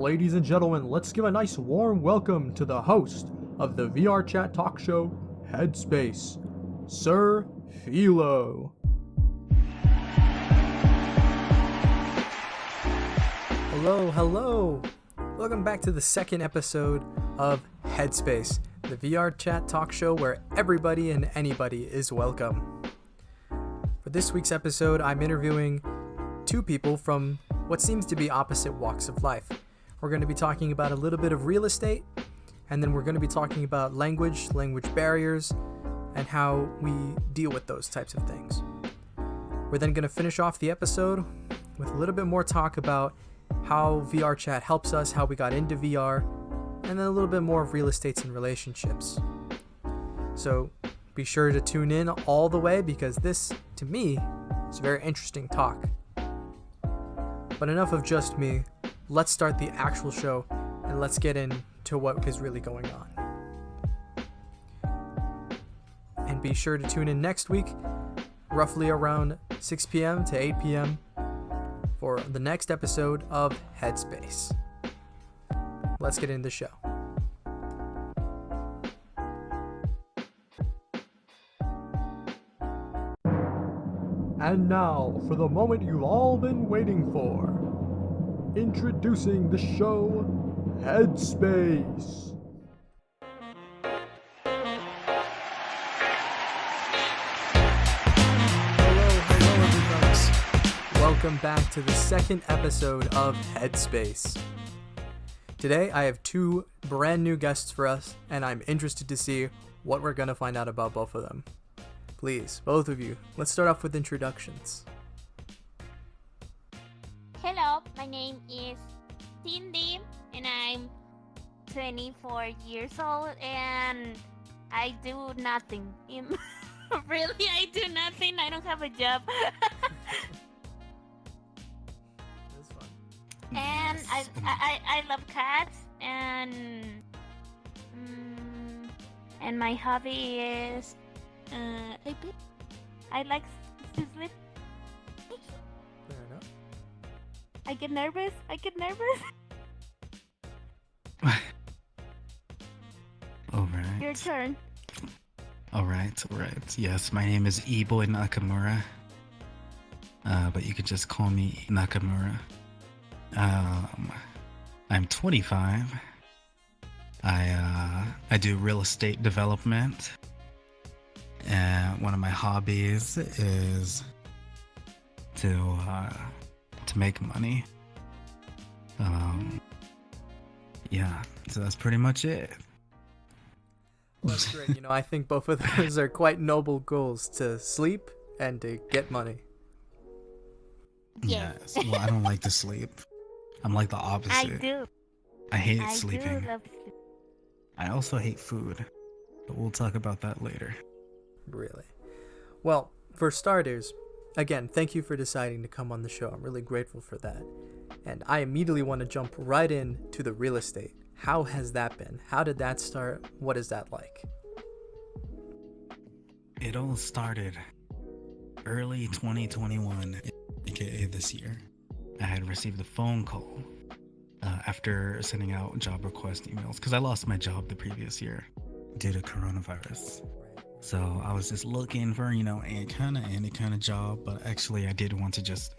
Ladies and gentlemen, let's give a nice warm welcome to the host of the VRChat talk show, Headspace, Sir Philo. Hello. Welcome back to the second episode of Headspace, the VRChat talk show where everybody and anybody is welcome. For this week's episode, I'm interviewing two people from what seems to be opposite walks of life. We're going to be talking about a little bit of real estate, and then we're going to be talking about language barriers, and how we deal with those types of things. We're then going to finish off the episode with a little bit more talk about how VRChat helps us, how we got into VR, and then a little bit more of real estates and relationships. So be sure to tune in all the way, because this, to me, is a very interesting talk. But enough of just me. Let's start the actual show, and let's get into what is really going on. And be sure to tune in next week, roughly around 6 p.m. to 8 p.m. for the next episode of Headspace. Let's get into the show. And now, for the moment you've all been waiting for. Introducing the show, Headspace. Hello everybody. Welcome back to the second episode of Headspace. Today I have two brand new guests for us, and I'm interested to see what we're going to find out about both of them. Please, both of you, let's start off with introductions. Hello, my name is Cindy, and I'm 24 years old, and I do nothing. Really, I do nothing. I don't have a job. That's fun. And I love cats, and my hobby is I like to sleep. Fair enough. I get nervous. Alright. Your turn. Alright. Yes, my name is E-Boy Nakamura. But you could just call me Nakamura. I'm 25. I do real estate development. And one of my hobbies is to make money. Yeah, so that's pretty much it. Well, that's great. I think both of those are quite noble goals, to sleep and to get money. Yes. Well, I don't like to sleep. I'm like the opposite. I do. I hate I sleeping. do love sleep. I also hate food, but we'll talk about that later. Really? Well, for starters, again, thank you for deciding to come on the show. I'm really grateful for that. And I immediately want to jump right into the real estate. How has that been? How did that start? What is that like? It all started early 2021, aka this year. I had received a phone call after sending out job request emails, because I lost my job the previous year due to coronavirus. So I was just looking for, any kind of job, but actually I did want to just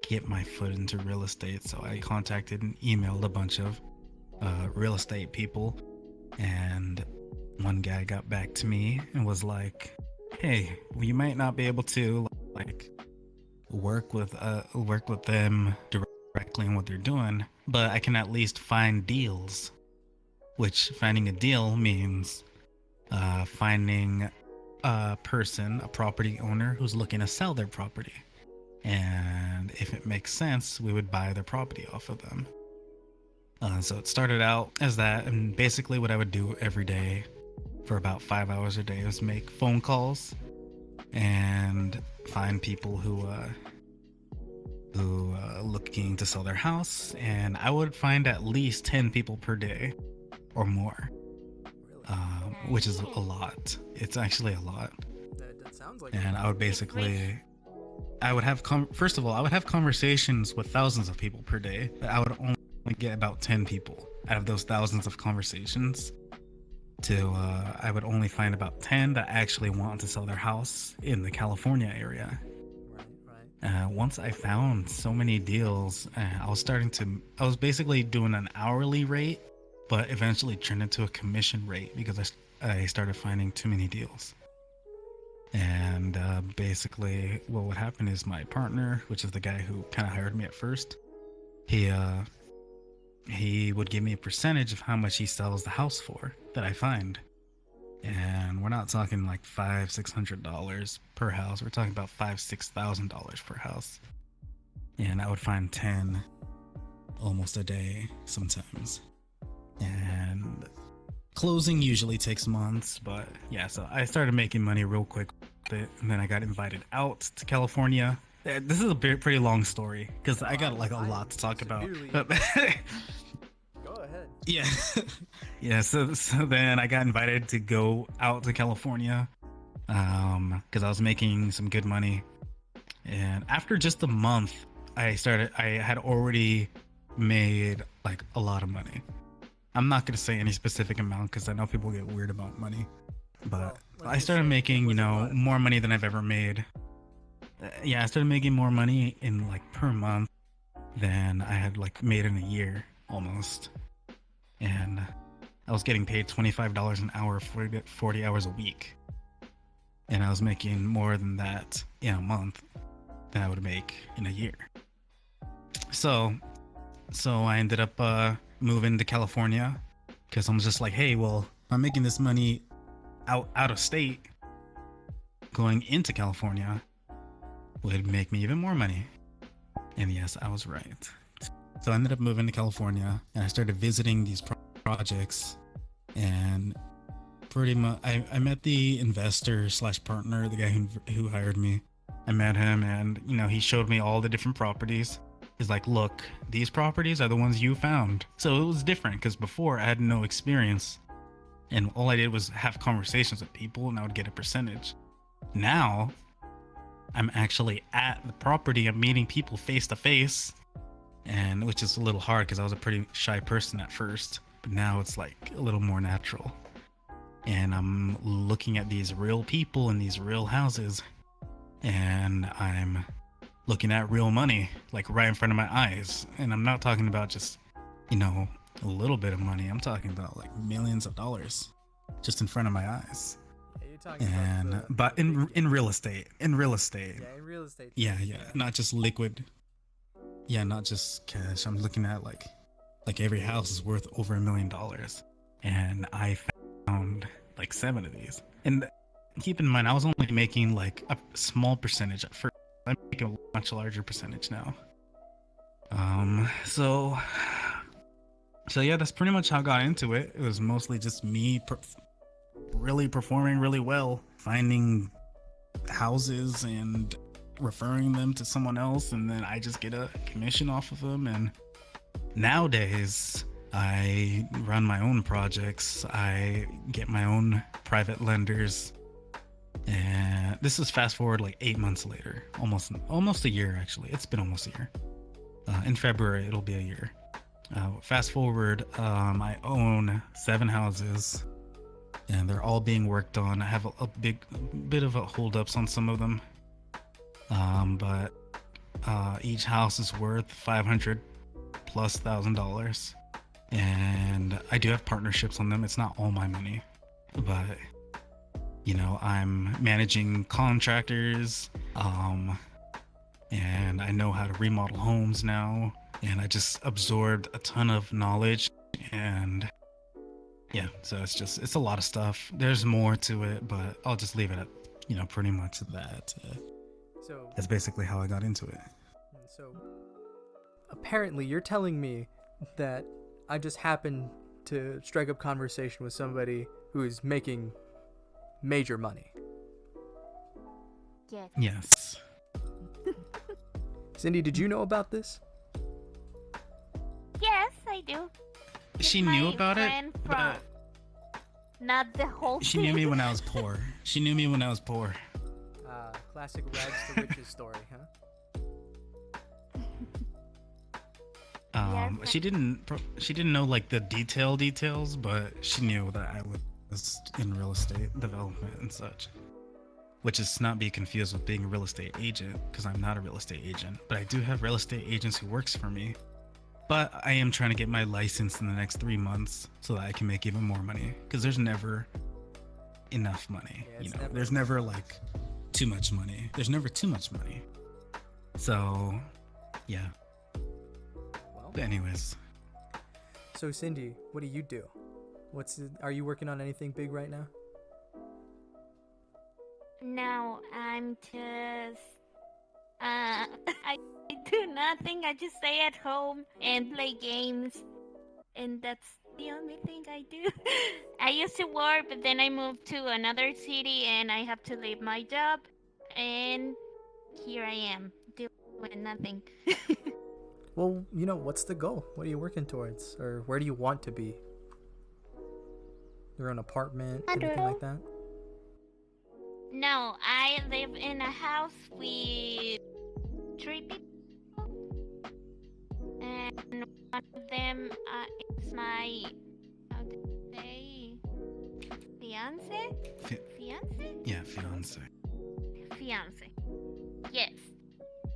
get my foot into real estate. So I contacted and emailed a bunch of real estate people, and one guy got back to me and was like, "Hey, well, you might not be able to work with them directly on what they're doing, but I can at least find deals." Which finding a deal means finding a property owner who's looking to sell their property. And if it makes sense, we would buy their property off of them. So it started out as that, and basically what I would do every day for about 5 hours a day was make phone calls and find people who looking to sell their house, and I would find at least 10 people per day or more. Which is a lot. It's actually a lot. That sounds like. And I would basically, I would have first of all, I would have conversations with thousands of people per day. But I would only only get about 10 people out of those thousands of conversations. I would only find about 10 that actually want to sell their house in the California area. Right. Once I found so many deals, I was basically doing an hourly rate, but eventually turned into a commission rate because I started finding too many deals. And basically what would happen is my partner, which is the guy who kind of hired me at first, he would give me a percentage of how much he sells the house for that I find. And we're not talking like $500-$600 per house. We're talking about $5,000-$6,000 per house. And I would find 10 almost a day sometimes. And closing usually takes months, but yeah, so I started making money real quick with it, and then I got invited out to California. This is a pretty long story because I got like a lot to talk about. But Go ahead. yeah, yeah. So then I got invited to go out to California because I was making some good money, and after just a month, I had already made like a lot of money. I'm not gonna say any specific amount because I know people get weird about money, but I started making, more money than I've ever made. Yeah, I started making more money in like per month than I had like made in a year almost. And I was getting paid $25 an hour for 40 hours a week. And I was making more than that in a month than I would make in a year. So I ended up moving to California because I'm just like, hey, well, I'm making this money out of state. Going into California would make me even more money. And yes, I was right. So I ended up moving to California and I started visiting these projects, and pretty much I met the investor / partner, the guy who hired me. I met him, and he showed me all the different properties. He's like, look, these properties are the ones you found. So it was different because before I had no experience and all I did was have conversations with people and I would get a percentage. Now I'm actually at the property. I'm meeting people face to face, and which is a little hard because I was a pretty shy person at first, but now it's like a little more natural. And I'm looking at these real people in these real houses, and I'm looking at real money like right in front of my eyes. And I'm not talking about just, a little bit of money. I'm talking about like millions of dollars just in front of my eyes. But in real estate. Yeah, in real estate. Yeah. Not just liquid. Yeah, not just cash. I'm looking at like every house is worth over $1 million. And I found like 7 of these. And keep in mind, I was only making like a small percentage at first. I'm making a much larger percentage now. So yeah, that's pretty much how I got into it. It was mostly just me really performing really well, finding houses and referring them to someone else, and then I just get a commission off of them. And nowadays I run my own projects. I get my own private lenders, and this is fast forward like 8 months later, almost a year. Actually, it's been almost a year. In February it'll be a year. Fast forward, I own 7 houses, and they're all being worked on. I have a bit of a holdups on some of them, but each house is worth $500,000+, and I do have partnerships on them. It's not all my money, but I'm managing contractors, and I know how to remodel homes now, and I just absorbed a ton of knowledge. And yeah, so it's a lot of stuff. There's more to it, but I'll just leave it at pretty much that. So that's basically how I got into it. So apparently you're telling me that I just happened to strike up conversation with somebody who is making major money. Yes. Yes. Cindy, did you know about this? Yes, I do. She My knew about it, friend but not the whole she thing. knew me when I was poor. She knew me when I was poor. Classic rags to riches story, huh? She didn't know like the details, but she knew that I was in real estate development and such. Which is not be confused with being a real estate agent, because I'm not a real estate agent. But I do have real estate agents who works for me. But I am trying to get my license in the next 3 months so that I can make even more money. Because there's never enough money. Yeah, there's never like too much money. There's never too much money. So, yeah. Well, But anyways, so Cindy, what do you do? Are you working on anything big right now? No, I'm just I do nothing. I just stay at home and play games, and that's the only thing I do. I used to work, but then I moved to another city and I have to leave my job, and here I am doing nothing. Well, what's the goal? What are you working towards? Or where do you want to be? Your own apartment, I don't anything know. like that? No, I live in a house with 3 people, and one of them is my, how to say, fiance? Fiance? yeah, fiance. Fiance. Yes.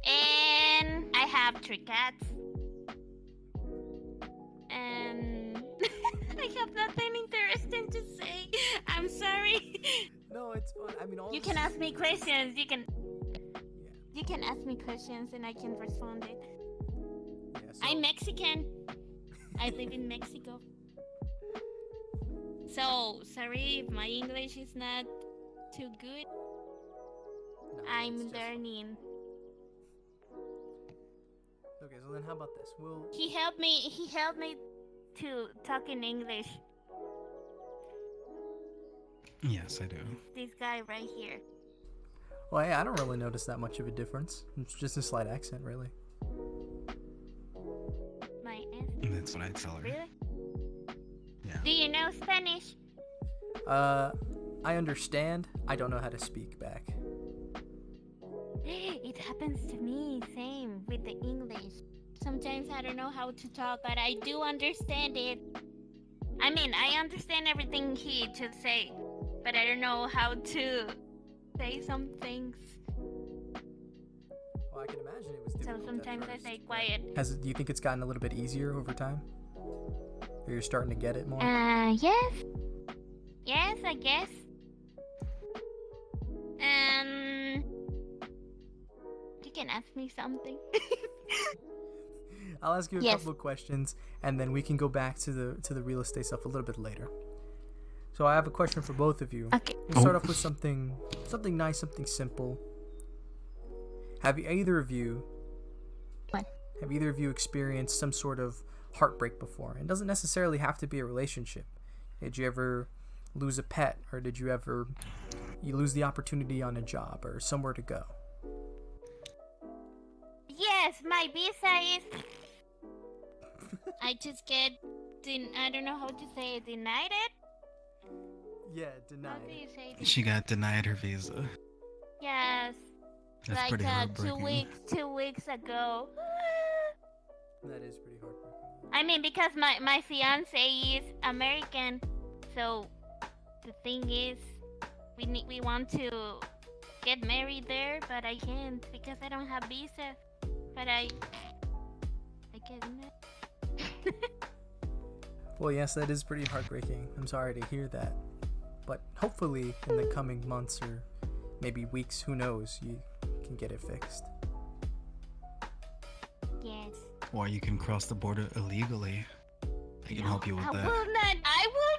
And I have 3 cats. And I have nothing interesting to say. I'm sorry. No, it's fun. I mean, You can ask me questions. You can ask me questions and I can respond it. Yeah, so... I'm Mexican. I live in Mexico. So sorry if my English is not too good. No, I'm it's just fun. learning. Okay, so then how about this? He helped me to talk in English. Yes, I do. This guy right here. Well, yeah, I don't really notice that much of a difference. It's just a slight accent, really. My aunt. And that's what I tell her. Really? Yeah. Do you know Spanish? I understand. I don't know how to speak back. It happens to me, same with the English. Sometimes I don't know how to talk, but I do understand it. I mean, I understand everything he just say, but I don't know how to say some things. Well, I can imagine it was So difficult. sometimes I stay quiet. Do you think it's gotten a little bit easier over time? Or you're starting to get it more? Yes. Yes, I guess. You can ask me something. I'll ask you a Yes. couple of questions, and then we can go back to the real estate stuff a little bit later. So I have a question for both of you. Okay. We'll start off with something nice, something simple. Have either of you What? experienced some sort of heartbreak before? It doesn't necessarily have to be a relationship. Did you ever lose a pet, or did you lose the opportunity on a job or somewhere to go? Yes, my visa is. I just get. I don't know how to say it. Denied it? Yeah, How denied. do you say it? She got denied her visa. Yes. That's like pretty heartbreaking. 2 weeks ago. That is pretty heartbreaking. I mean, because my fiance is American, so the thing is, we want to get married there, but I can't because I don't have visa. But I get it. Well, yes, that is pretty heartbreaking. I'm sorry to hear that. But hopefully in the coming months or maybe weeks, who knows, you can get it fixed. Yes. Or you can cross the border illegally. I can help you with I that. will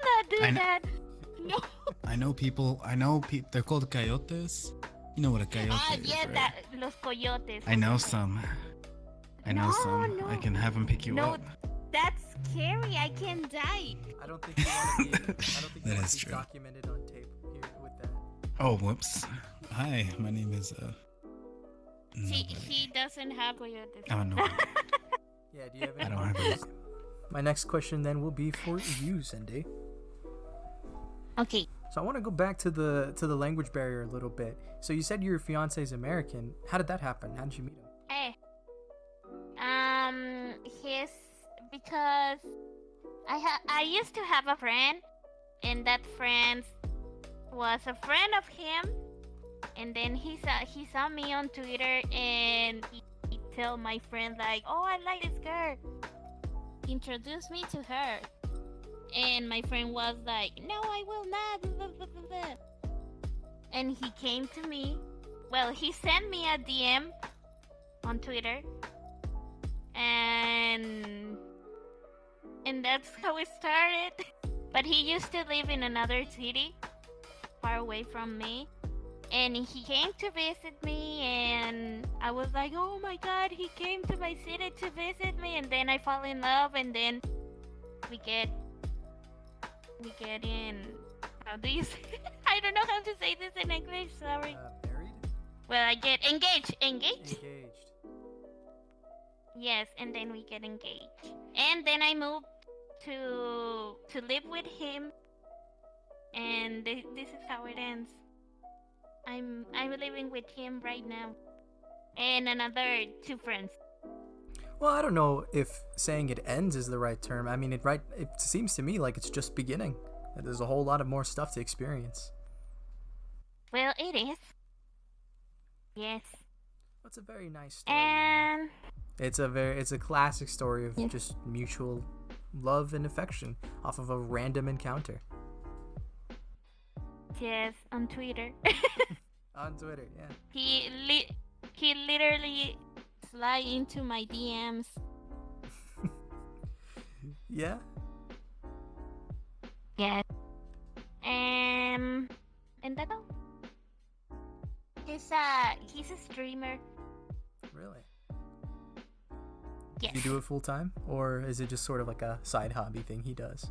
not do that. No. I know people. They're called coyotes. You know what a coyote is, Yeah, right? los coyotes. I know some. No. I can have them pick you No. up. That's scary. I can die. I don't think you want to be, That is be true. documented on tape here with that. Oh, whoops. Hi, my name is nobody. She doesn't have coyotes. Oh no. Yeah, do you have I any? don't have those. My next question then will be for you, Cindy. Okay. So I want to go back to the language barrier a little bit. So you said your fiance is American. How did that happen? How did you meet him? Hey. His I used to have a friend, and that friend was a friend of him, and then he saw me on Twitter, and he tell my friend like, "Oh, I like this girl. Introduce me to her." And my friend was like, "No, I will not." Blah, blah, blah, blah. And he came to me. Well, he sent me a DM on Twitter, and that's how it started. But he used to live in another city, far away from me. And he came to visit me, and I was like, "Oh my God, he came to my city to visit me." And then I fall in love, and then we get in. How do you say? I don't know how to say this in English. Sorry. Married? Well, I get engaged. Engaged. Yes, and then we get engaged, and then I moved to live with him, and this is how it ends. I'm living with him right now, and another 2 friends. Well, I don't know if saying it ends is the right term. I mean, it seems to me like it's just beginning. There's a whole lot of more stuff to experience. Well, it is. Yes. It's a very nice story. And It's a classic story of just mutual love and affection off of a random encounter. yes, on Twitter. On Twitter, yeah. He literally slide into my DMs. Yeah? Yes. And that's all. He's a streamer. Really? Yes. Do you do it full time? Or is it just sort of like a side hobby thing he does?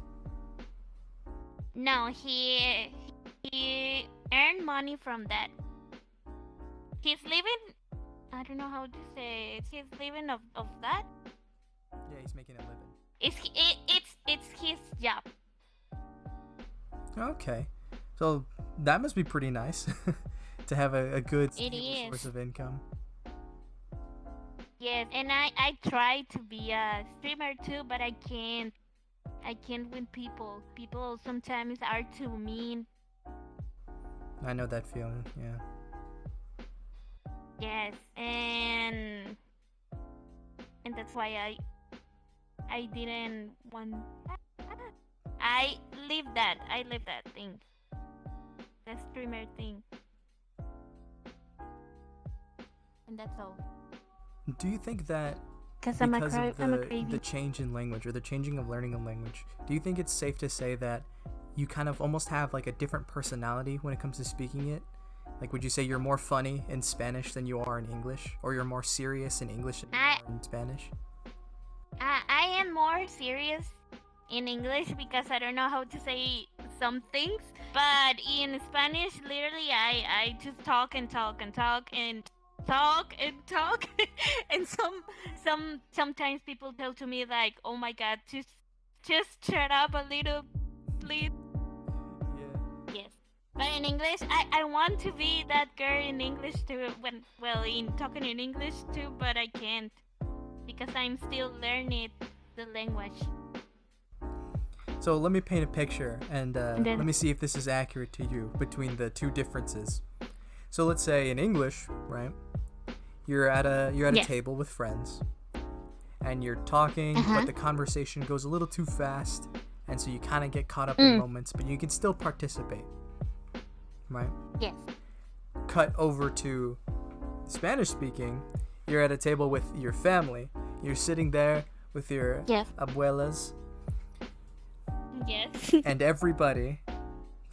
No, he earned money from that. He's living. I don't know how to say it. He's living of that. Yeah, he's making a living. It's his job. Okay. So that must be pretty nice to have a good It stable is. source of income. Yes, and I try to be a streamer too, but I can't. I can't win people. People sometimes are too mean. I know that feeling, yeah. Yes, and that's why I didn't want. I leave that thing, the streamer thing, and that's all. Do you think that Cause I'm a because of I'm a the crazy. change in language or the changing of learning a language, do you think it's safe to say that you kind of almost have like a different personality when it comes to speaking it? Like, would you say you're more funny in Spanish than you are in English, or you're more serious in English than you are in Spanish? I am more serious in English because I don't know how to say some things, but in Spanish, literally, I just talk and talk and talk and talk and talk, and sometimes people tell to me like, "Oh my God, just shut up a little, please." Yeah. Yes. But in English, I want to be that girl in English too, in talking in English too, but I can't because I'm still learning the language. So let me paint a picture, and then- let me see if this is accurate to you between the two differences. So let's say in English, right? You're at a Yes. table with friends, and you're talking, but the conversation goes a little too fast, and so you kind of get caught up in moments, but you can still participate, right? Yes. Cut over to Spanish speaking. You're at a table with your family. You're sitting there with your Yes. abuelas, Yes. and everybody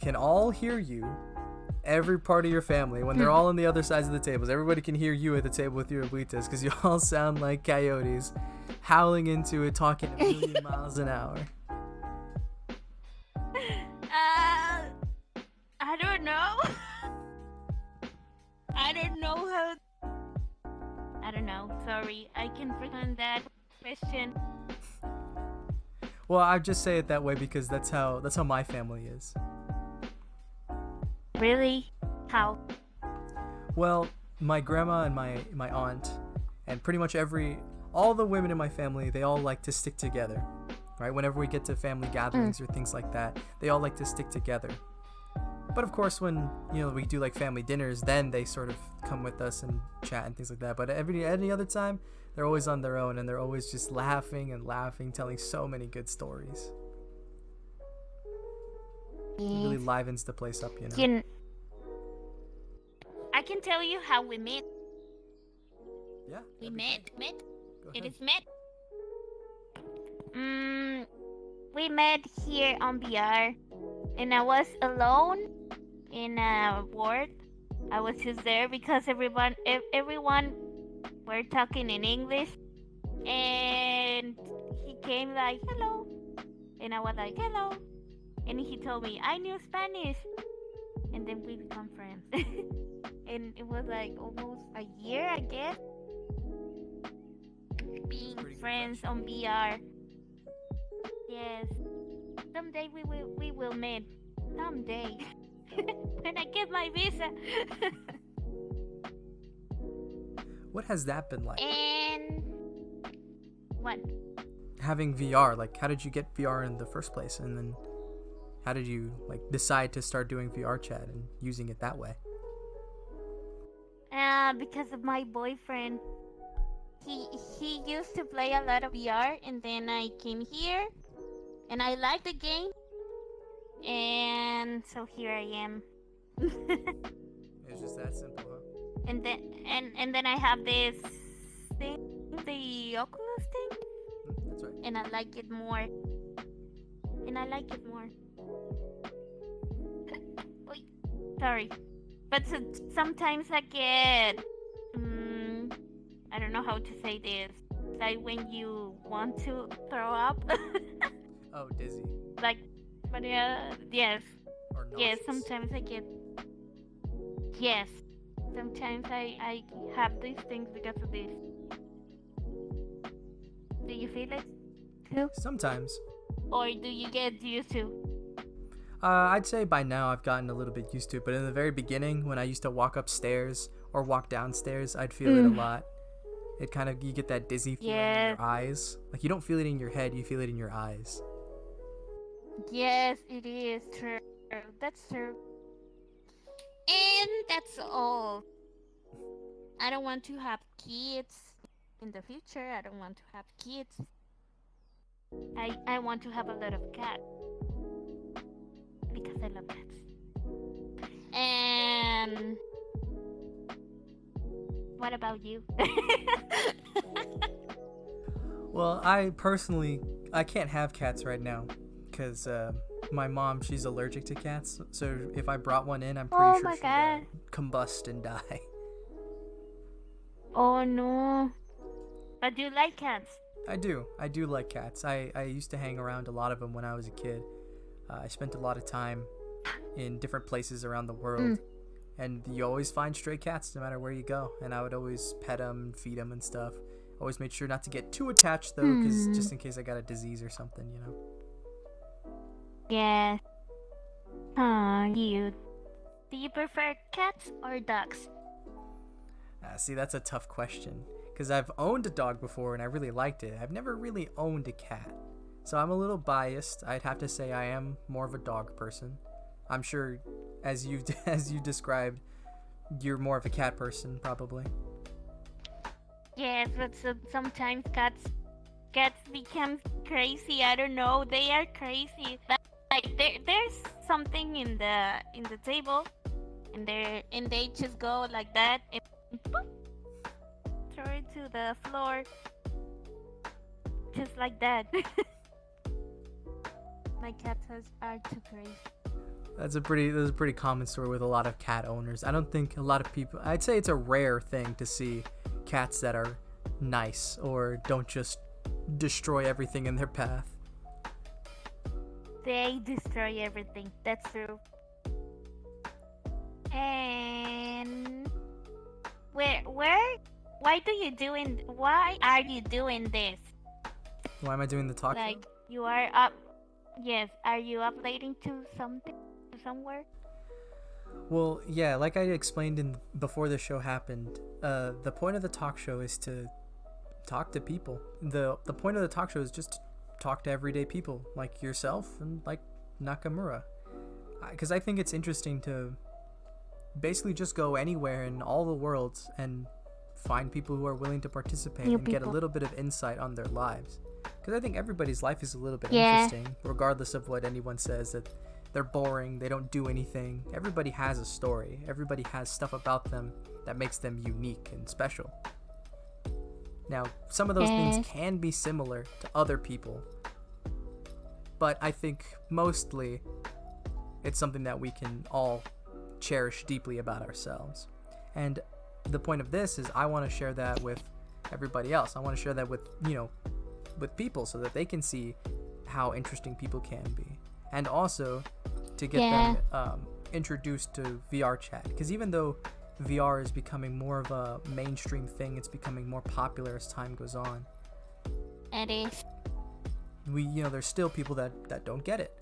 can all hear you. Every part of your family, when they're all on the other sides of the tables, everybody can hear you at the table with your abuelitas because you all sound like coyotes howling into it, talking a million miles an hour. I don't know. I don't know how. I don't know. Sorry, I can pretend that question. Well, I just say it that way because that's how my family is. Really? How? Well, my grandma and my aunt and pretty much all the women in my family, they all like to stick together. right? Whenever we get to family gatherings or things like that, they all like to stick together. But of course, when we do like family dinners, then they sort of come with us and chat and things like that. But any other time, they're always on their own, and they're always just laughing and laughing, telling so many good stories. It really livens the place up, I can tell you how we met. Yeah. We met. Go It ahead. is met. We met here on VR, and I was alone in a ward. I was just there because everyone were talking in English, and he came like hello, and I was like hello, and he told me I knew Spanish, and then we become friends. And it was like almost a year, I guess, being friends on VR. Yes. Someday we will meet. Someday. When I get my visa. What has that been like? And what? Having VR, like how did you get VR in the first place, and then how did you like decide to start doing VRChat and using it that way? Because of my boyfriend. He used to play a lot of VR, and then I came here and I liked the game, and so here I am. It's just that simple, huh? And then I have this thing, the Oculus thing, That's right. and I like it more. Wait, sorry, but sometimes I get I don't know how to say this. Like when you want to throw up. Oh, dizzy. Like, but yes. Or Yes, nauseous. sometimes I get. Yes, sometimes I have these things because of this. Do you feel it too? Sometimes. Or do you get used to? I'd say by now I've gotten a little bit used to it, but in the very beginning, when I used to walk upstairs or walk downstairs, I'd feel it a lot. It kind of, you get that dizzy feeling in your eyes. Like you don't feel it in your head, you feel it in your eyes. Yes, it is true. That's true. And that's all. I don't want to have kids in the future. I don't want to have kids. I want to have a lot of cats. Because I love cats. And what about you? Well, I can't have cats right now because my mom, she's allergic to cats. So if I brought one in, I'm pretty sure she'd God. combust and die. Oh no. But do you like cats? I do like cats. I used to hang around a lot of them when I was a kid. I spent a lot of time in different places around the world. And you always find stray cats no matter where you go. And I would always pet them and feed them and stuff. Always made sure not to get too attached, though, because just in case I got a disease or something, you know. Yes. You. Do you prefer cats or dogs? See, that's a tough question. Because I've owned a dog before and I really liked it. I've never really owned a cat. So I'm a little biased. I'd have to say I am more of a dog person. I'm sure, as you described, you're more of a cat person, probably. Yes, but sometimes cats become crazy. I don't know. They are crazy. Like there's something in the table, and they just go like that and boop, throw it to the floor, just like that. My cats are too crazy. That's a pretty common story with a lot of cat owners. I don't think a lot of people. I'd say it's a rare thing to see cats that are nice or don't just destroy everything in their path. They destroy everything. That's true. And why are you doing this? Why am I doing the talk show? Like you are up. Yes, are you uploading to somewhere? Well, yeah, like I explained before the show happened, the point of the talk show is to talk to people. The point of the talk show is just to talk to everyday people like yourself and like Nakamura. Because I think it's interesting to basically just go anywhere in all the worlds and find people who are willing to participate New and get a people. little bit of insight on their lives. Because I think everybody's life is a little bit Yeah. interesting, regardless of what anyone says that they're boring, they don't do anything. Everybody has a story. Everybody has stuff about them that makes them unique and special. Now, some of those things Yes. can be similar to other people, but I think mostly it's something that we can all cherish deeply about ourselves. And the point of this is I want to share that with everybody else. I want to share that with, with people so that they can see how interesting people can be. And also to get them introduced to VRChat. Because even though VR is becoming more of a mainstream thing, it's becoming more popular as time goes on. It is. There's still people that don't get it.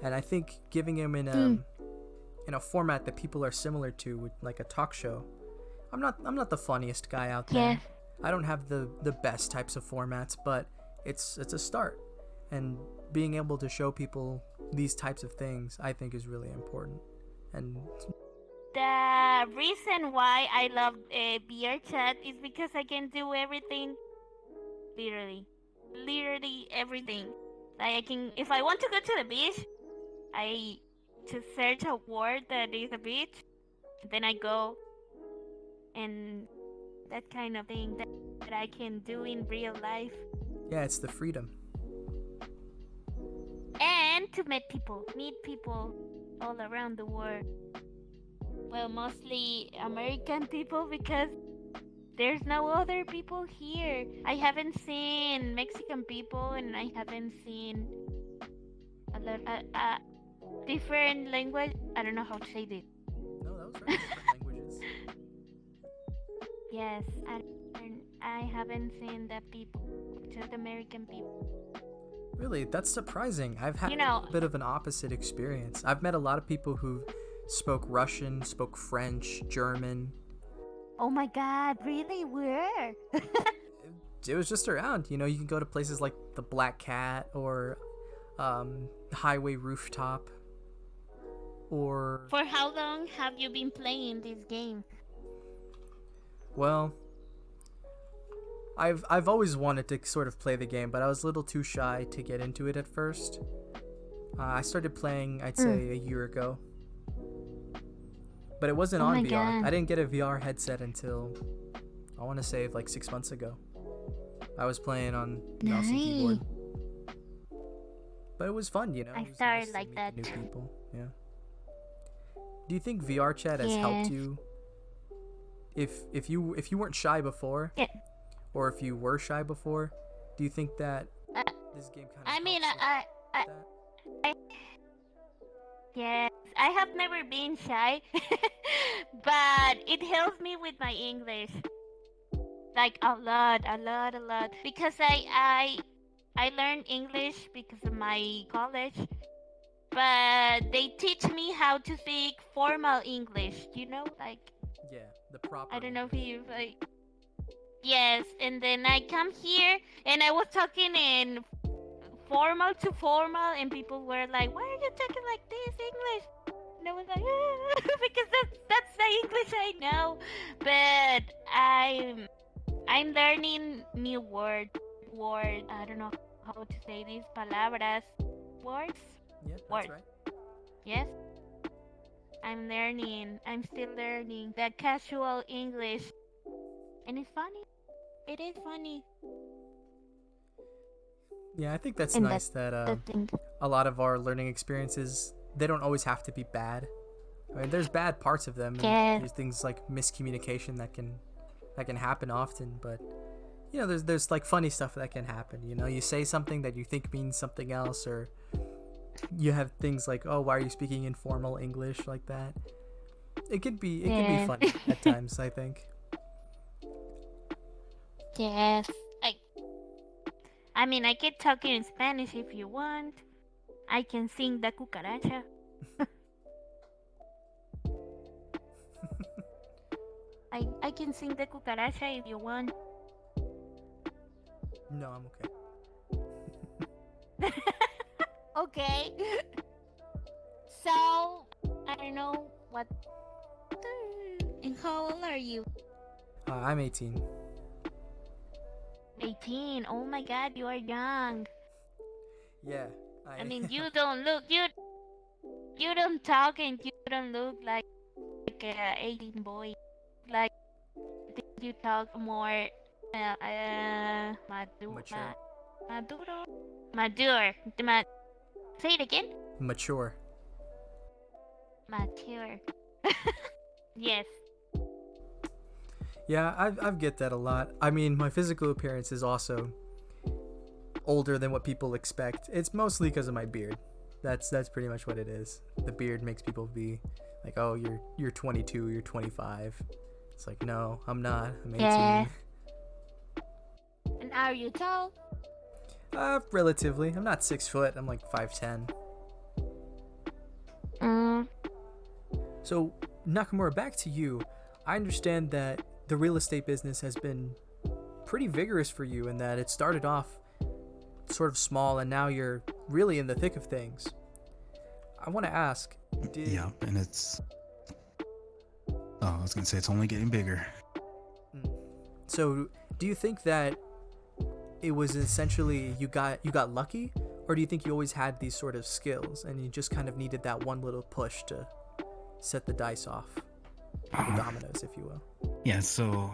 And I think giving them in a format that people are similar to, like a talk show. I'm not the funniest guy out there. Yeah. I don't have the best types of formats, but it's a start. And being able to show people these types of things, I think, is really important. And The reason why I love VRChat is because I can do everything. Literally everything. Like I can, if I want to go to the beach, I just search a word that is a beach, then I go, and that kind of thing that I can do in real life. yeah, it's the freedom. And to meet people all around the world. Well, mostly American people because there's no other people here. I haven't seen Mexican people and I haven't seen a lot different language. I don't know how to say this. No, that was right. Different languages. Yes, I haven't seen the people, just American people. Really, that's surprising. I've had a bit of an opposite experience. I've met a lot of people who spoke Russian, spoke French, German. Oh my God, really? Where? It was just around. You can go to places like the Black Cat or Highway Rooftop. Or For how long have you been playing this game? well, I've always wanted to sort of play the game, but I was a little too shy to get into it at first. I started playing, I'd say, a year ago. But it wasn't on my VR. God. I didn't get a VR headset until, I want to say, like 6 months ago. I was playing on mouse and keyboard. But it was fun, It I was started nice to like meet that. New people, yeah. Do you think VRChat has helped Yes. you? If you weren't shy before, Yeah. or if you were shy before, do you think that Uh, this game kind of? I mean, helps I with that? yes, I have never been shy, but it helps me with my English, like a lot, because I learned English because of my college, but they teach me how to speak formal English, like Yeah, the proper. I don't know if English. you like. Yes, and then I come here and I was talking in formal to formal, and people were like, "Why are you talking like this English?" And I was like, "Because that's the English I know." But I'm learning new word. I don't know how to say these palabras, words. Yeah, that's Word. right. Yes. I'm still learning the casual English. And it's funny. It is funny. Yeah, I think that's And nice that The thing. a lot of our learning experiences, they don't always have to be bad. I mean, there's bad parts of them. And Yeah. there's things like miscommunication that can happen often, but there's like funny stuff that can happen. You say something that you think means something else, or you have things like, "Oh, why are you speaking informal English like that?" It can be Yeah. funny at times, I think. Yes. I mean, I can talk in Spanish if you want. I can sing the cucaracha. I can sing the cucaracha if you want. No, I'm okay. Okay. So I don't know what. And how old are you? I'm 18. 18. Oh my God, you are young. Yeah, I mean, you don't look you don't talk and you don't look like a 18 boy. Like you talk more mature. maduro mature. Say it again. Mature. Mature. Yes. Yeah, I've get that a lot. I mean, my physical appearance is also older than what people expect. It's mostly because of my beard. That's pretty much what it is. The beard makes people be like, "Oh, you're 22, you're 25." It's like, "No, I'm not. I'm 18." Yeah. And are you tall? Relatively. I'm not 6 foot. I'm like 5'10". Mm. So, Nakamura, back to you. I understand that the real estate business has been pretty vigorous for you in that it started off sort of small and now you're really in the thick of things. I want to ask, Yeah, and I was gonna say it's only getting bigger. So, do you think that it was essentially you got lucky, or do you think you always had these sort of skills and you just kind of needed that one little push to set the dice off, the dominoes, if you will? Yeah, so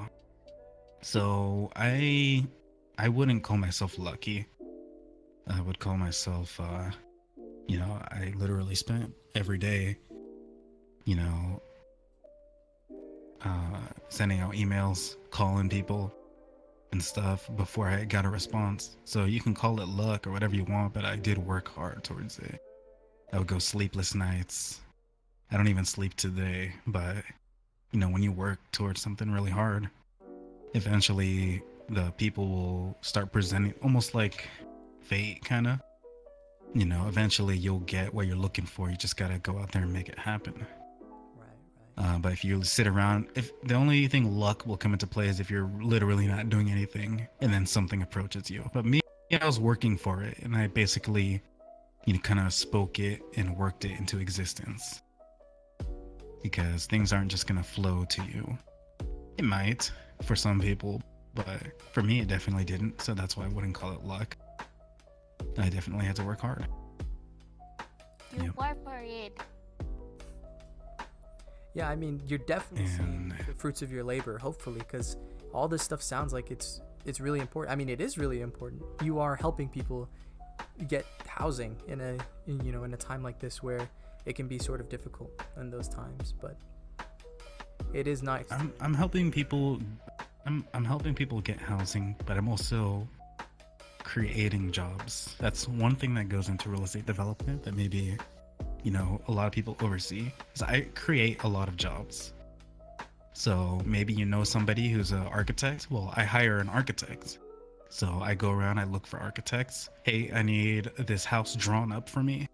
I wouldn't call myself lucky. I would call myself I literally spent every day, you know, sending out emails, calling people and stuff before I got a response. So you can call it luck or whatever you want, but I did work hard towards it. I would go sleepless nights. I don't even sleep today, but when you work towards something really hard, eventually the people will start presenting almost like fate, kind of. Eventually you'll get what you're looking for. You just gotta go out there and make it happen. Right. But if you sit around, if the only thing luck will come into play is if you're literally not doing anything and then something approaches you. But me, I was working for it, and I basically, kind of spoke it and worked it into existence. Because things aren't just gonna flow to you. It might for some people, but for me, it definitely didn't. So that's why I wouldn't call it luck. I definitely had to work hard. You work for it. Yeah, I mean, you're definitely seeing And the fruits of your labor, hopefully, because all this stuff sounds like it's really important. I mean, it is really important. You are helping people get housing in a time like this where it can be sort of difficult in those times, but it is nice. I'm helping people. I'm helping people get housing, but I'm also creating jobs. That's one thing that goes into real estate development that maybe a lot of people oversee, is I create a lot of jobs. So maybe somebody who's an architect. Well, I hire an architect. So I go around, I look for architects. Hey, I need this house drawn up for me.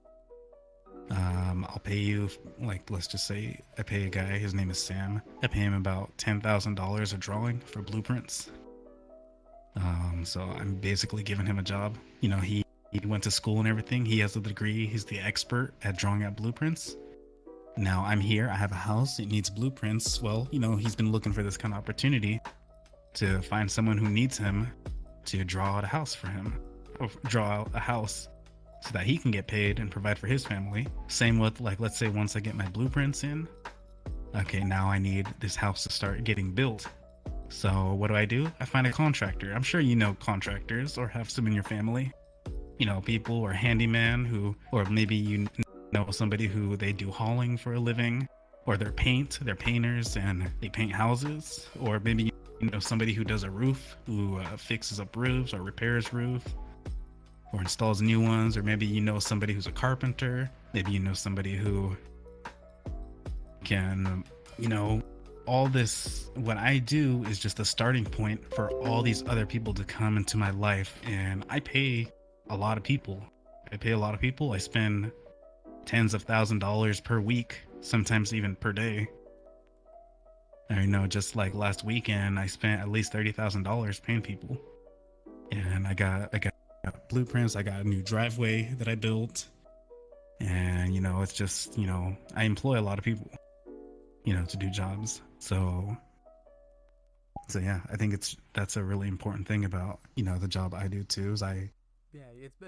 I'll pay you, like, let's just say I pay a guy, his name is Sam. I pay him about $10,000 a drawing for blueprints. So I'm basically giving him a job. He went to school and everything. He has a degree. He's the expert at drawing out blueprints. Now I'm here. I have a house. It needs blueprints. Well, he's been looking for this kind of opportunity to find someone who needs him to draw out a house for him, or draw out a house so that he can get paid and provide for his family. Same with, like, let's say once I get my blueprints in, okay, now I need this house to start getting built. So what do? I find a contractor. I'm sure you know contractors or have some in your family. People or handyman or maybe somebody who they do hauling for a living, or they're painters and they paint houses, or maybe somebody who does a roof, who fixes up roofs or repairs roofs or installs new ones, or maybe somebody who's a carpenter, maybe somebody who can, all this. What I do is just a starting point for all these other people to come into my life, and I pay a lot of people. I spend tens of $1,000s per week, sometimes even per day. I know, just like last weekend, I spent at least $30,000 paying people, and I got blueprints. I got a new driveway that I built. And, it's just, I employ a lot of people, to do jobs. So yeah, I think that's a really important thing about, the job I do too, is I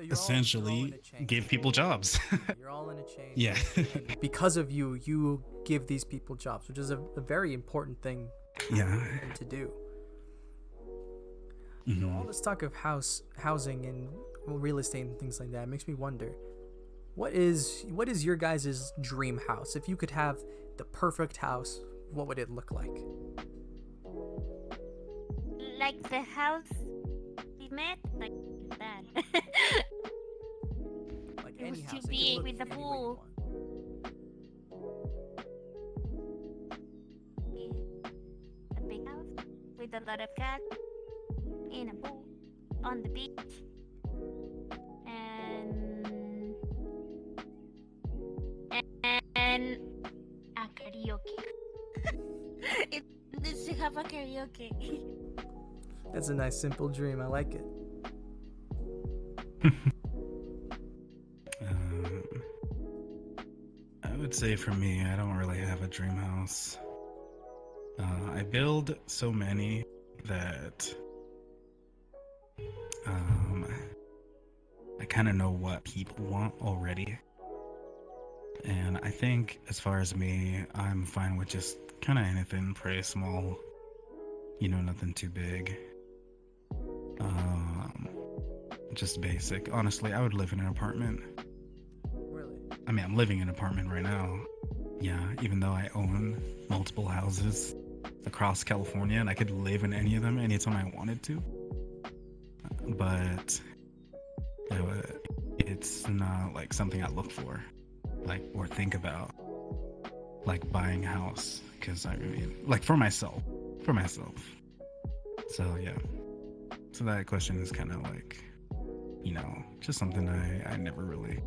essentially give people jobs. You're all in a chain. Yeah. And because of you give these people jobs, which is a very important thing to do. Mm-hmm. All this talk of housing and real estate and things like that makes me wonder, what is your guys' dream house? If you could have the perfect house, what would it look like? Like the house we met, like that. Like It any was too house. It could big look with the any way you pool. want. A big house with a lot of cats in a pool on the beach and a karaoke. It needs to have a karaoke. That's a nice simple dream. I like it. I would say for me, I don't really have a dream house. I build so many that I kind of know what people want already. And I think as far as me, I'm fine with just kind of anything pretty small, nothing too big. Just basic. Honestly, I would live in an apartment. Really? I mean, I'm living in an apartment right now. Yeah, even though I own multiple houses across California and I could live in any of them anytime I wanted to. But it's not like something I look for, or think about, like buying a house. Because I mean, like for myself. So yeah. So that question is kind of like, just something I never really.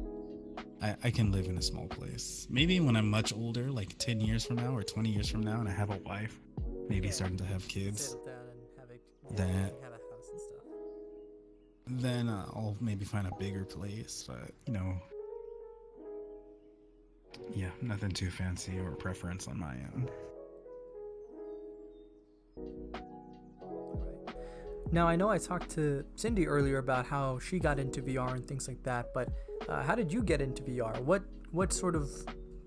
I can live in a small place. Maybe when I'm much older, like 10 years from now or 20 years from now, and I have a wife, maybe starting to have kids, Settle down and Then- have a house and stuff. then I'll maybe find a bigger place. But, yeah, nothing too fancy or preference on my end. Right. Now, I know I talked to Cindy earlier about how she got into VR and things like that, but how did you get into VR? What sort of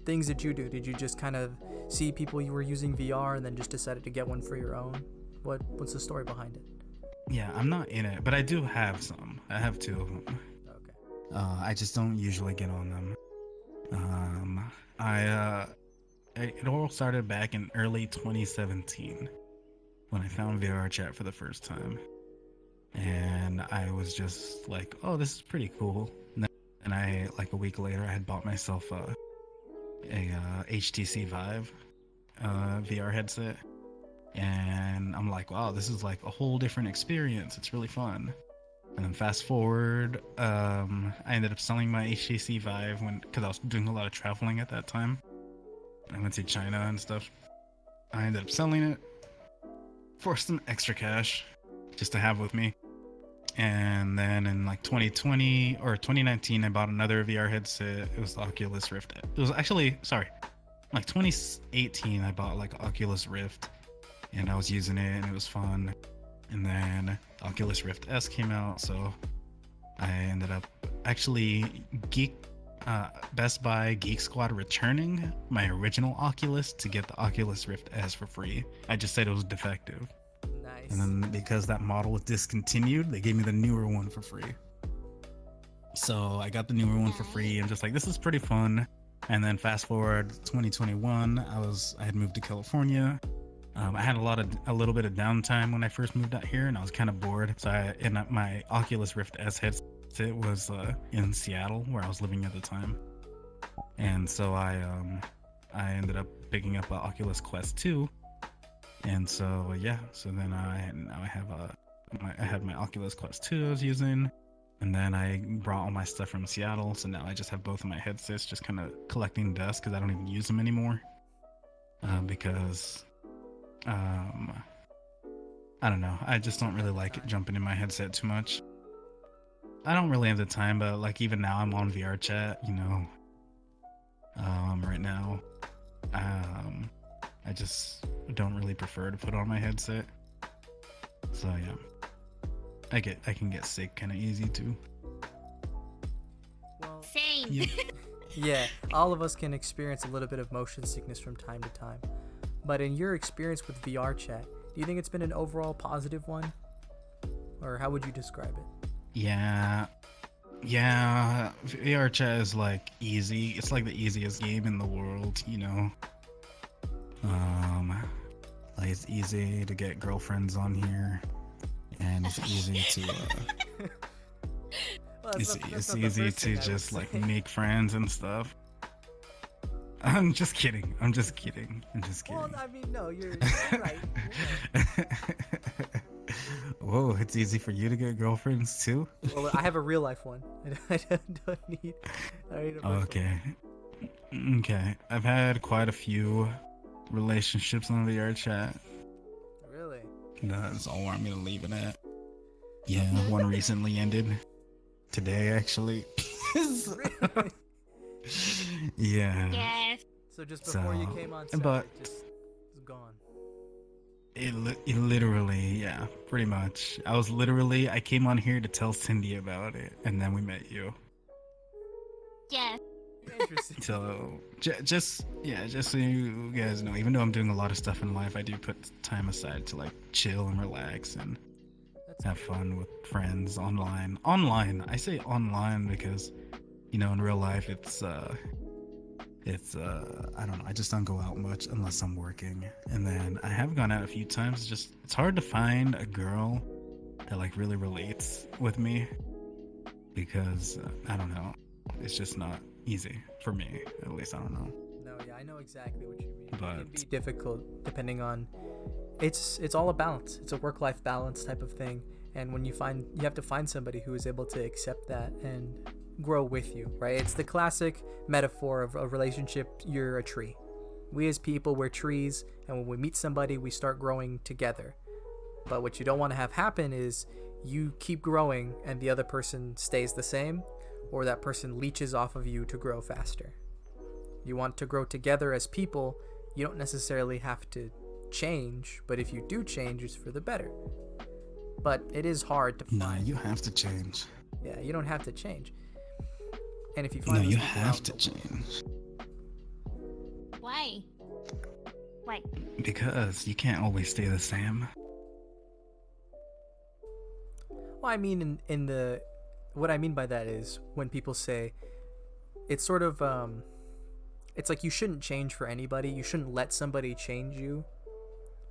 things did you do? Did you just kind of see people you were using VR and then just decided to get one for your own? What's the story behind it? Yeah, I'm not in it, but I do have some. I have 2 of them. Okay. I just don't usually get on them. It all started back in early 2017 when I found VRChat for the first time, and I was just like, "Oh, this is pretty cool." And I, like a week later, I had bought myself a HTC Vive VR headset, and I'm like, "Wow, this is like a whole different experience. It's really fun." And then fast forward, I ended up selling my HTC Vive because I was doing a lot of traveling at that time. I went to China and stuff. I ended up selling it for some extra cash just to have with me. And then in like 2020 or 2019, I bought another VR headset. It was the Oculus Rift. It was actually, like 2018, I bought like Oculus Rift and I was using it and it was fun. And then Oculus Rift S came out, so I ended up actually Best Buy Geek Squad returning my original Oculus to get the Oculus Rift S for free. I just said it was defective. Nice. And then because that model was discontinued, they gave me the newer one for free. So I got the newer one for free. I'm just like, this is pretty fun. And then fast forward 2021, I had moved to California. I had a little bit of downtime when I first moved out here, and I was kind of bored. So my Oculus Rift S headset was in Seattle, where I was living at the time, and so I ended up picking up an Oculus Quest 2, and so yeah. So then I have my Oculus Quest 2 I was using, and then I brought all my stuff from Seattle. So now I just have both of my headsets, just kind of collecting dust because I don't even use them anymore, because. I don't know. I just don't really like jumping in my headset too much. I don't really have the time, but like even now I'm on VRChat, you know. Right now. I just don't really prefer to put on my headset. So yeah. I can get sick kind of easy too. Well, Same. Yep. yeah, all of us can experience a little bit of motion sickness from time to time. But in your experience with VR chat, do you think it's been an overall positive one? Or how would you describe it? Yeah, VRChat is like easy. It's like the easiest game in the world, you know. Like it's easy to get girlfriends on here, and it's easy to Well, it's that's it's not the easy first to thing I would just like say. make friends and stuff. I'm just kidding. I'm just kidding. Well, I mean, no, you're right. Whoa, it's easy for you to get girlfriends too? Well, I have a real life one. I don't need. I need a virtual. Okay. I've had quite a few relationships on VRChat. Really? That's all I'm gonna leave it at. Yeah, one recently ended. Today, actually. Really? Yeah. Yes. So just before you So, came on set, but- it just was gone. It literally, yeah, pretty much. I came on here to tell Cindy about it, and then we met you. Yes. Interesting. So, just so you guys know, even though I'm doing a lot of stuff in life, I do put time aside to like chill and relax and That's have fun with friends online. Online, I say online because, you know, in real life, it's I don't know, I just don't go out much unless I'm working. And then I have gone out a few times. It's hard to find a girl that like really relates with me because I don't know, it's just not easy for me, at least. I don't know. No, yeah, I know exactly what you mean. It can But- be difficult depending on. It's all a balance. It's a work-life balance type of thing, and when you have to find somebody who is able to accept that and grow with you, right? It's the classic metaphor of a relationship. You're a tree. We as people, we're trees, and when we meet somebody, we start growing together. But what you don't want to have happen is you keep growing and the other person stays the same, or that person leeches off of you to grow faster. You want to grow together as people. You don't necessarily have to change, but if you do change, it's for the better. But it is hard to No, find. you have to change. Yeah, you don't have to change. And if you No, find those you people have out to in the world- change Why? Why? because you can't always stay the same. Well, I mean, in the what I mean by that is when people say it's sort of it's like you shouldn't change for anybody. You shouldn't let somebody change you.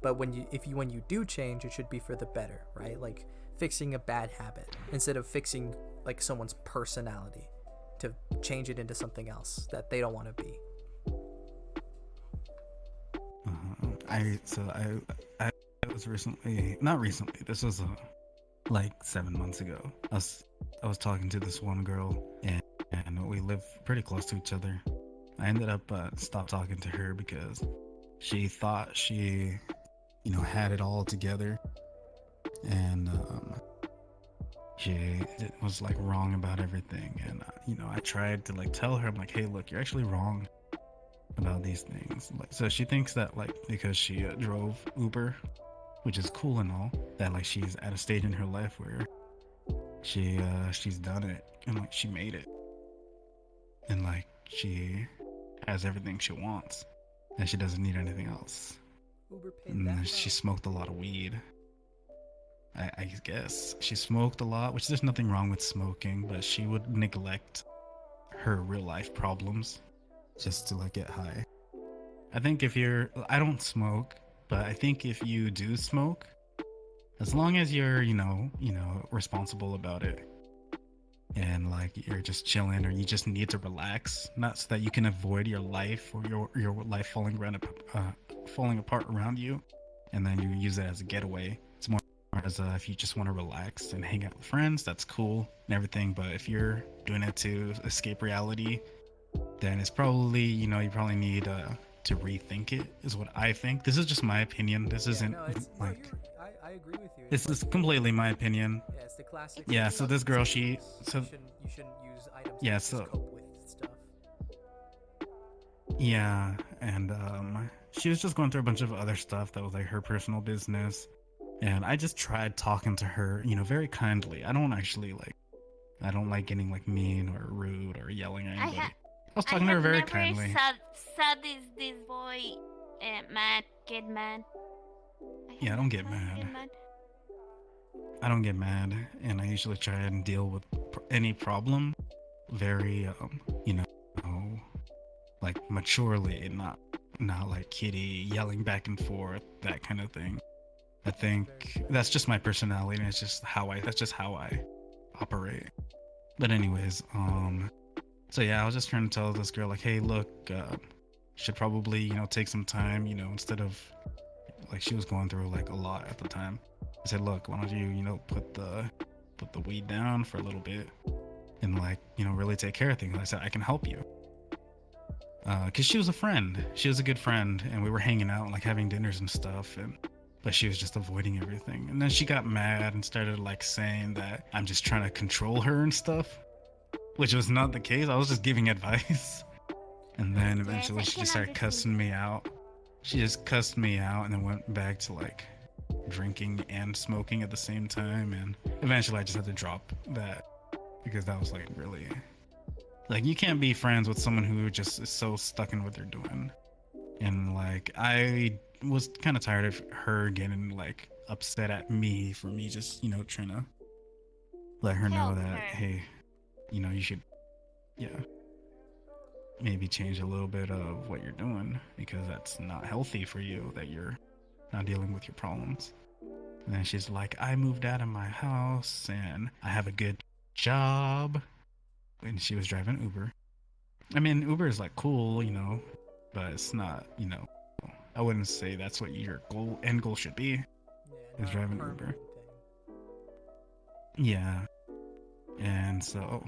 But when you do change, it should be for the better, right? Like fixing a bad habit instead of fixing like someone's personality to change it into something else that they don't want to be. I was recently, not recently, this was like 7 months ago. I was talking to this one girl, and we live pretty close to each other. I ended up stopped talking to her because she thought she, you know, had it all together, and she was like wrong about everything. And you know, I tried to like tell her, I'm like, hey, look, you're actually wrong about these things. Like, so she thinks that like because she drove Uber, which is cool and all, that like she's at a stage in her life where she's done it and like she made it, and like she has everything she wants and she doesn't need anything else. Uber paid And that she low. smoked a lot of weed. I guess she smoked a lot, which there's nothing wrong with smoking, but she would neglect her real life problems just to like get high. I think I don't smoke, but I think if you do smoke, as long as you're, you know, responsible about it, and like you're just chilling, or you just need to relax, not so that you can avoid your life or your life falling apart around you, and then you use it as a getaway. It's more as if you just want to relax and hang out with friends, that's cool and everything. But if you're doing it to escape reality, then it's probably, you know, you probably need to rethink it, is what I think. This is just my opinion. This isn't No, like I I agree with you. This is like, completely my opinion. yeah, it's the classic. Yeah, like, so this girl, substance she, abuse. so You shouldn't use items yeah, to just so cope with stuff. yeah, and she was just going through a bunch of other stuff that was like her personal business, and I just tried talking to her, you know, very kindly. I don't like getting like mean or rude or yelling at anybody. I was I talking to her have very never kindly. saw this boy mad get mad. Yeah, I don't get mad. I don't get mad, and I usually try and deal with any problem very, you know, like maturely, not like kitty yelling back and forth, that kind of thing. I think that's just my personality, and it's just that's just how I operate. But anyways, so yeah, I was just trying to tell this girl like, hey, look, should probably, you know, take some time, you know, instead of like she was going through like a lot at the time. I said, look, why don't you, you know, put the weed down for a little bit and like, you know, really take care of things. I said, I can help you. Cause she was a friend. She was a good friend, and we were hanging out, like having dinners and stuff, but she was just avoiding everything. And then she got mad and started like saying that I'm just trying to control her and stuff, which was not the case. I was just giving advice. And then eventually she just started cussing me out. She just cussed me out and then went back to like drinking and smoking at the same time. And eventually I just had to drop that because that was like really, like, you can't be friends with someone who just is so stuck in what they're doing. And like, I was kind of tired of her getting like upset at me for me just, you know, trying to let her know that, hey, you know, you should, yeah, maybe change a little bit of what you're doing, because that's not healthy for you, that you're not dealing with your problems. And then she's like, I moved out of my house and I have a good job. And she was driving Uber. I mean, Uber is like cool, you know, but it's not, you know, I wouldn't say that's what your end goal should be, Yeah, is driving Uber. Yeah. And so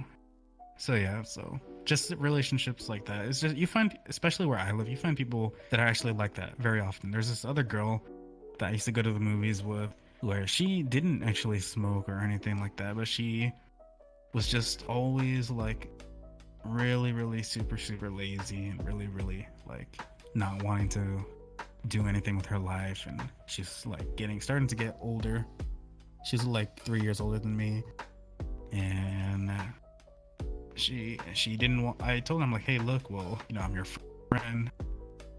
yeah, so just relationships like that. It's just, you find, especially where I live, you find people that are actually like that very often. There's this other girl that I used to go to the movies with, where she didn't actually smoke or anything like that, but she was just always like really super lazy and really like not wanting to do anything with her life. And she's like starting to get older. She's like 3 years older than me, and she didn't want, I told him like, hey, look, well, you know, I'm your friend,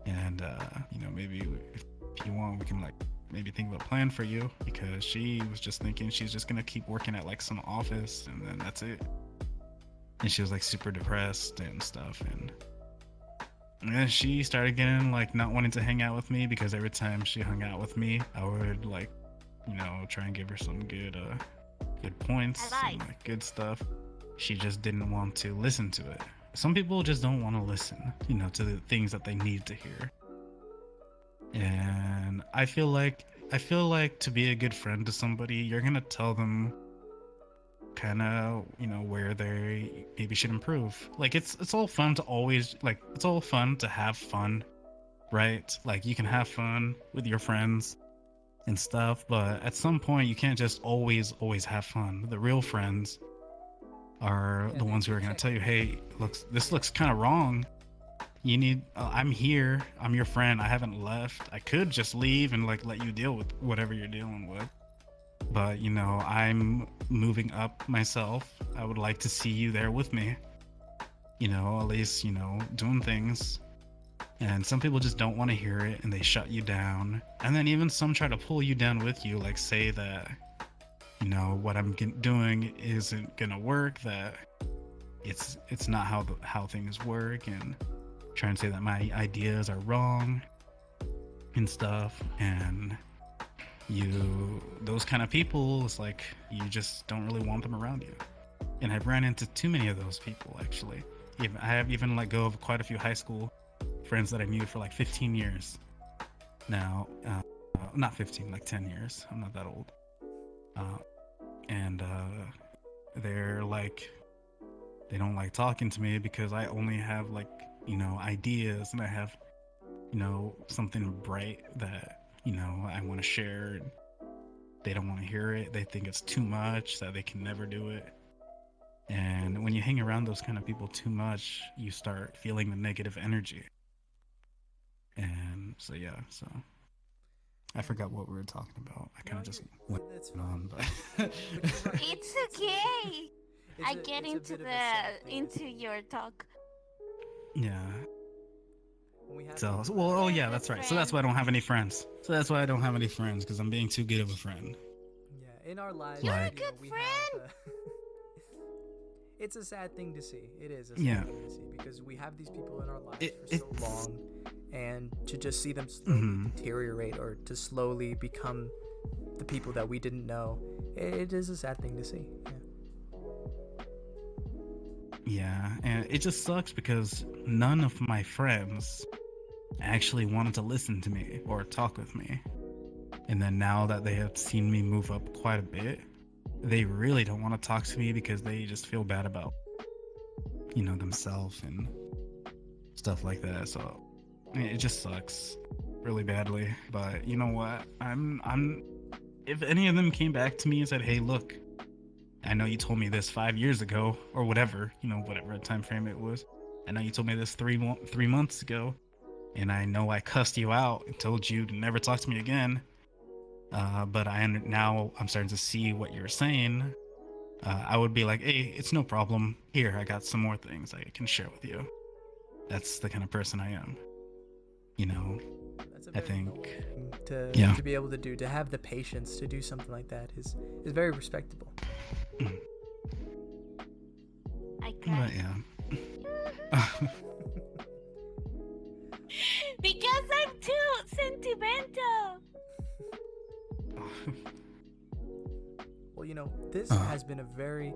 and you know, maybe if you want, we can like maybe think of a plan for you, because she was just thinking she's just gonna keep working at like some office and then that's it. And she was like super depressed and stuff, and then she started getting like not wanting to hang out with me, because every time she hung out with me, I would like, you know, try and give her some good points and like good stuff. She just didn't want to listen to it. Some people just don't want to listen, you know, to the things that they need to hear. And I feel like to be a good friend to somebody, you're gonna tell them kind of, you know, where they maybe should improve. Like, it's all fun to always, like, it's all fun to have fun, right? Like, you can have fun with your friends and stuff, but at some point you can't just always have fun. The real friends are the ones who are going to tell you, hey, this looks kind of wrong. You need, I'm here, I'm your friend, I haven't left. I could just leave and like let you deal with whatever you're dealing with, but you know, I'm moving up myself. I would like to see you there with me, you know, at least, you know, doing things. And some people just don't want to hear it, and they shut you down. And then even some try to pull you down with you, like say that, you know, what I'm doing isn't gonna work, that it's not how things work, and try and say that my ideas are wrong and stuff. And those kind of people, it's like you just don't really want them around you. And I've ran into too many of those people, actually. I have even let go of quite a few high school friends that I knew for like 15 years now. Not 15, like 10 years. I'm not that old. And they're like, they don't like talking to me because I only have like, you know, ideas, and I have, you know, something bright that, you know, I want to share. They don't want to hear it. They think it's too much, that they can never do it. And when you hang around those kind of people too much, you start feeling the negative energy. And so, yeah, so I forgot what we were talking about. I kind of just went on, but It's okay. I get into your talk. yeah. When we have So, well, oh yeah, that's right. So that's why I don't have any friends. Because I'm being too good of a friend. Yeah, in our lives, You're a Like- good we friend. have, it's a sad thing to see. It is a sad Yeah. thing to see because we have these people in our lives for so It's- long, and to just see them slowly Mhm. deteriorate or to slowly become the people that we didn't know, it is a sad thing to see. Yeah. Yeah, and it just sucks because none of my friends actually wanted to listen to me or talk with me. And then now that they have seen me move up quite a bit, they really don't want to talk to me because they just feel bad about, themselves and stuff like that. So it just sucks really badly. But you know what? If any of them came back to me and said, "Hey, look, I know you told me this 5 years ago," or whatever, whatever time frame it was. I know you told me this 3 months ago, and I know I cussed you out and told you to never talk to me again. But now I'm starting to see what you're saying. I would be like, "Hey, it's no problem. Here, I got some more things I can share with you." That's the kind of person I am. That's a I very think- noble thing to Yeah. to be able to do, to have the patience to do something like that is very respectable. I But cried. yeah. Because I'm too sentimental. Well, this has been a very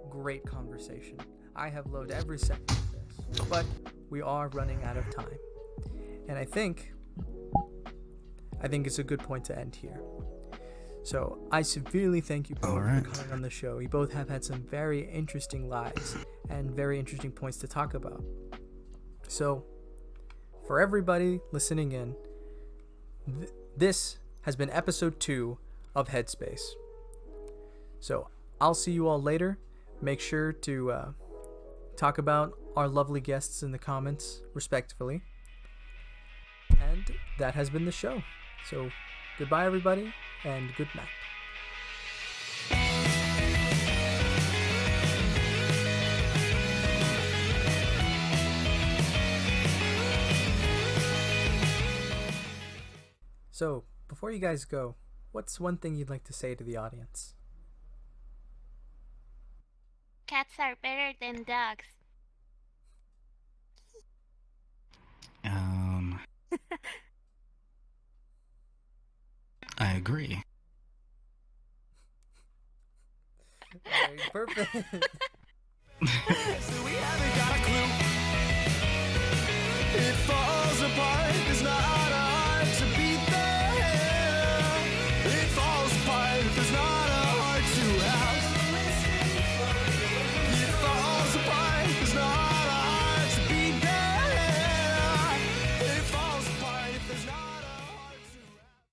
great conversation. I have loved every second of this, but we are running out of time. And I think it's a good point to end here. So I severely thank you both Alright. for coming on the show. You both have had some very interesting lives and very interesting points to talk about. So for everybody listening in, this has been episode 2 of Headspace. So I'll see you all later. Make sure to talk about our lovely guests in the comments, respectfully. And that has been the show. So goodbye, everybody, and good night. So, before you guys go, what's one thing you'd like to say to the audience? Cats are better than dogs. I agree. Perfect. So we